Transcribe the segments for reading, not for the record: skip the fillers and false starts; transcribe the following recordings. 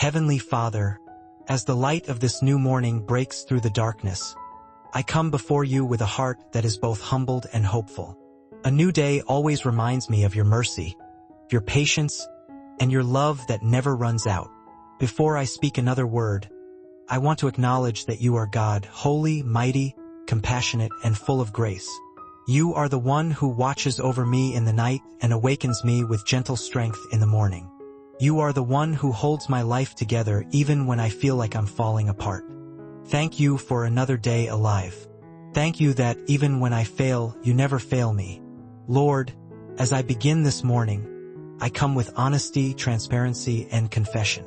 Heavenly Father, as the light of this new morning breaks through the darkness, I come before you with a heart that is both humbled and hopeful. A new day always reminds me of your mercy, your patience, and your love that never runs out. Before I speak another word, I want to acknowledge that you are God, holy, mighty, compassionate, and full of grace. You are the one who watches over me in the night and awakens me with gentle strength in the morning. You are the one who holds my life together even when I feel like I'm falling apart. Thank you for another day alive. Thank you that even when I fail, you never fail me. Lord, as I begin this morning, I come with honesty, transparency, and confession.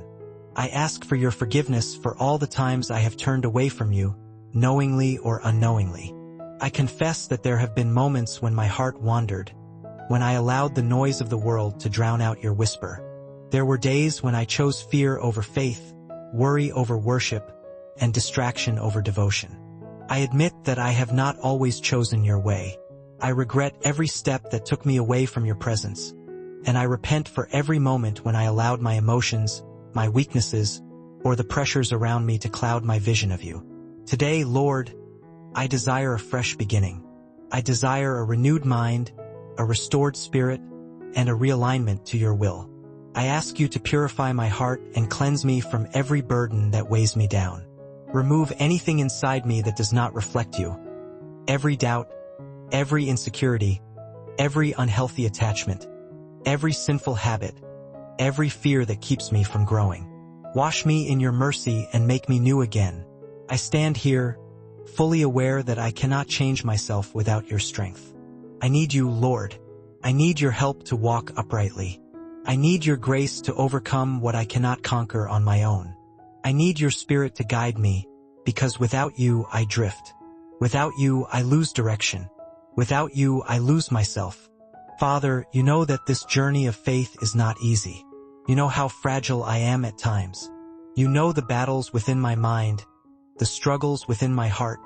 I ask for your forgiveness for all the times I have turned away from you, knowingly or unknowingly. I confess that there have been moments when my heart wandered, when I allowed the noise of the world to drown out your whisper. There were days when I chose fear over faith, worry over worship, and distraction over devotion. I admit that I have not always chosen your way. I regret every step that took me away from your presence, and I repent for every moment when I allowed my emotions, my weaknesses, or the pressures around me to cloud my vision of you. Today, Lord, I desire a fresh beginning. I desire a renewed mind, a restored spirit, and a realignment to your will. I ask you to purify my heart and cleanse me from every burden that weighs me down. Remove anything inside me that does not reflect you. Every doubt, every insecurity, every unhealthy attachment, every sinful habit, every fear that keeps me from growing. Wash me in your mercy and make me new again. I stand here, fully aware that I cannot change myself without your strength. I need you, Lord. I need your help to walk uprightly. I need your grace to overcome what I cannot conquer on my own. I need your spirit to guide me, because without you I drift. Without you I lose direction. Without you I lose myself. Father, you know that this journey of faith is not easy. You know how fragile I am at times. You know the battles within my mind, the struggles within my heart,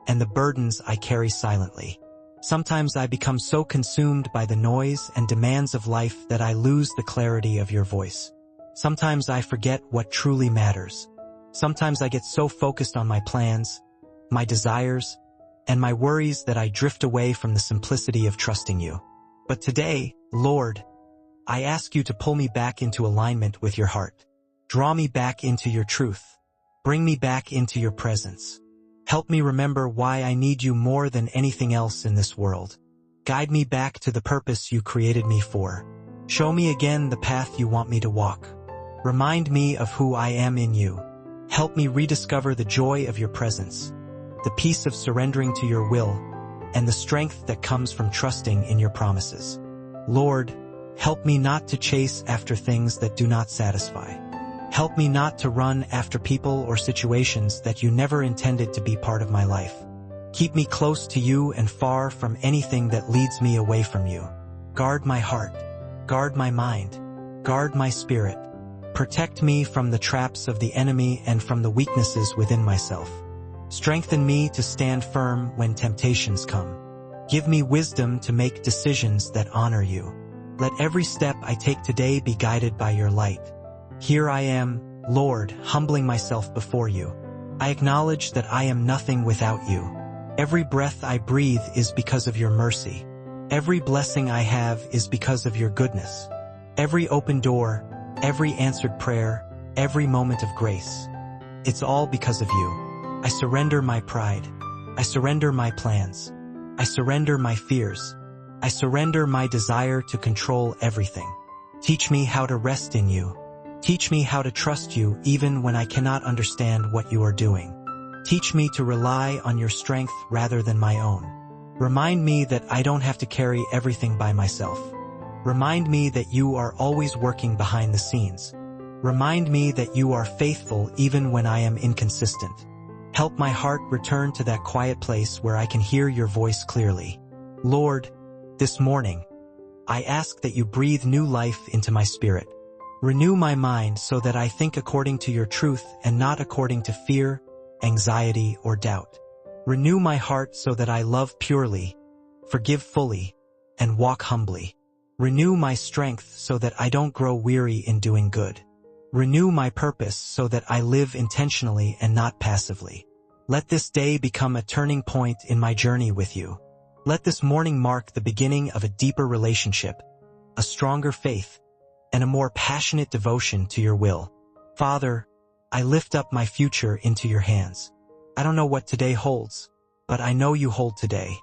and the burdens I carry silently. Sometimes I become so consumed by the noise and demands of life that I lose the clarity of your voice. Sometimes I forget what truly matters. Sometimes I get so focused on my plans, my desires, and my worries that I drift away from the simplicity of trusting you. But today, Lord, I ask you to pull me back into alignment with your heart. Draw me back into your truth. Bring me back into your presence. Help me remember why I need you more than anything else in this world. Guide me back to the purpose you created me for. Show me again the path you want me to walk. Remind me of who I am in you. Help me rediscover the joy of your presence, the peace of surrendering to your will, and the strength that comes from trusting in your promises. Lord, help me not to chase after things that do not satisfy. Help me not to run after people or situations that you never intended to be part of my life. Keep me close to you and far from anything that leads me away from you. Guard my heart. Guard my mind. Guard my spirit. Protect me from the traps of the enemy and from the weaknesses within myself. Strengthen me to stand firm when temptations come. Give me wisdom to make decisions that honor you. Let every step I take today be guided by your light. Here I am, Lord, humbling myself before you. I acknowledge that I am nothing without you. Every breath I breathe is because of your mercy. Every blessing I have is because of your goodness. Every open door, every answered prayer, every moment of grace. It's all because of you. I surrender my pride. I surrender my plans. I surrender my fears. I surrender my desire to control everything. Teach me how to rest in you. Teach me how to trust you even when I cannot understand what you are doing. Teach me to rely on your strength rather than my own. Remind me that I don't have to carry everything by myself. Remind me that you are always working behind the scenes. Remind me that you are faithful even when I am inconsistent. Help my heart return to that quiet place where I can hear your voice clearly. Lord, this morning, I ask that you breathe new life into my spirit. Renew my mind so that I think according to your truth and not according to fear, anxiety, or doubt. Renew my heart so that I love purely, forgive fully, and walk humbly. Renew my strength so that I don't grow weary in doing good. Renew my purpose so that I live intentionally and not passively. Let this day become a turning point in my journey with you. Let this morning mark the beginning of a deeper relationship, a stronger faith, and a more passionate devotion to your will. Father, I lift up my future into your hands. I don't know what today holds, but I know you hold today,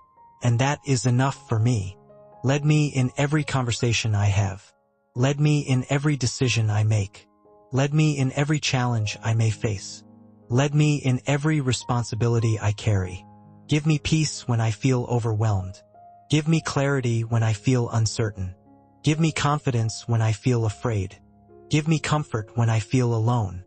and that is enough for me. Lead me in every conversation I have. Lead me in every decision I make. Lead me in every challenge I may face. Lead me in every responsibility I carry. Give me peace when I feel overwhelmed. Give me clarity when I feel uncertain. Give me confidence when I feel afraid. Give me comfort when I feel alone.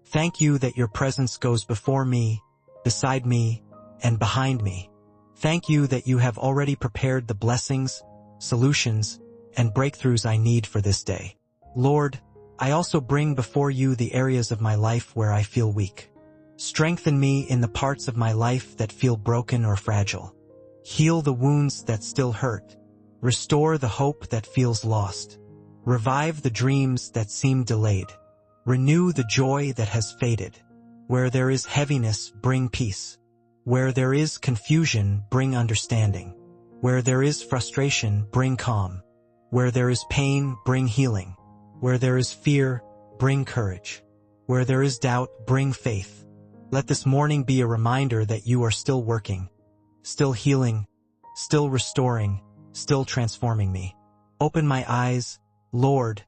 Thank you that your presence goes before me, beside me, and behind me. Thank you that you have already prepared the blessings, solutions, and breakthroughs I need for this day. Lord, I also bring before you the areas of my life where I feel weak. Strengthen me in the parts of my life that feel broken or fragile. Heal the wounds that still hurt. Restore the hope that feels lost. Revive the dreams that seem delayed. Renew the joy that has faded. Where there is heaviness, bring peace. Where there is confusion, bring understanding. Where there is frustration, bring calm. Where there is pain, bring healing. Where there is fear, bring courage. Where there is doubt, bring faith. Let this morning be a reminder that you are still working, still healing, still restoring, still transforming me. Open my eyes, Lord,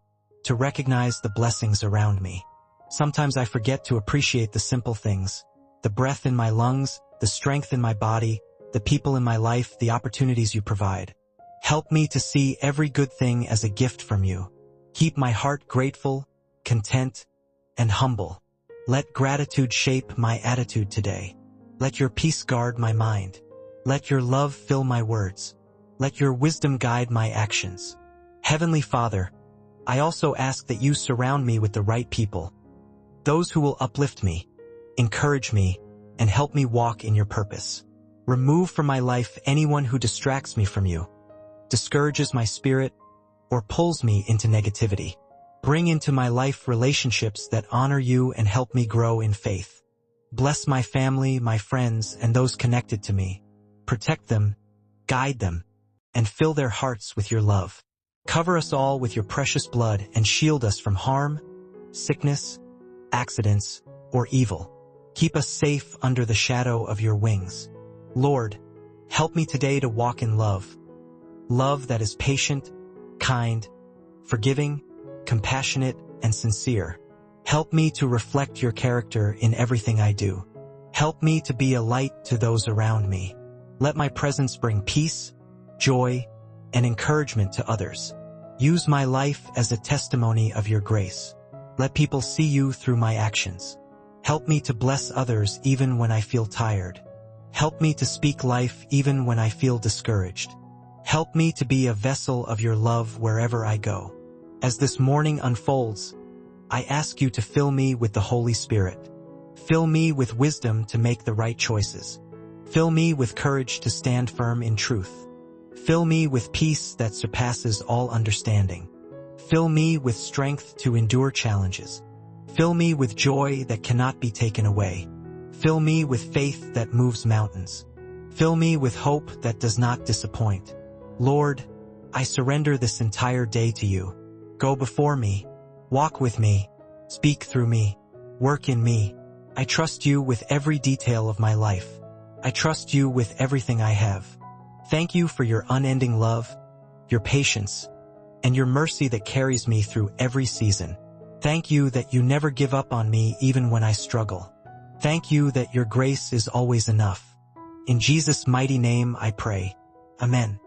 to recognize the blessings around me. Sometimes I forget to appreciate the simple things, the breath in my lungs, the strength in my body, the people in my life, the opportunities you provide. Help me to see every good thing as a gift from you. Keep my heart grateful, content, and humble. Let gratitude shape my attitude today. Let your peace guard my mind. Let your love fill my words. Let your wisdom guide my actions. Heavenly Father, I also ask that you surround me with the right people, those who will uplift me, encourage me, and help me walk in your purpose. Remove from my life anyone who distracts me from you, discourages my spirit, or pulls me into negativity. Bring into my life relationships that honor you and help me grow in faith. Bless my family, my friends, and those connected to me. Protect them, guide them, and fill their hearts with your love. Cover us all with your precious blood and shield us from harm, sickness, accidents, or evil. Keep us safe under the shadow of your wings. Lord, help me today to walk in love. Love that is patient, kind, forgiving, compassionate, and sincere. Help me to reflect your character in everything I do. Help me to be a light to those around me. Let my presence bring peace, joy, and encouragement to others. Use my life as a testimony of your grace. Let people see you through my actions. Help me to bless others even when I feel tired. Help me to speak life even when I feel discouraged. Help me to be a vessel of your love wherever I go. As this morning unfolds, I ask you to fill me with the Holy Spirit. Fill me with wisdom to make the right choices. Fill me with courage to stand firm in truth. Fill me with peace that surpasses all understanding. Fill me with strength to endure challenges. Fill me with joy that cannot be taken away. Fill me with faith that moves mountains. Fill me with hope that does not disappoint. Lord, I surrender this entire day to you. Go before me, walk with me, speak through me, work in me. I trust you with every detail of my life. I trust you with everything I have. Thank you for your unending love, your patience, and your mercy that carries me through every season. Thank you that you never give up on me even when I struggle. Thank you that your grace is always enough. In Jesus' mighty name I pray. Amen.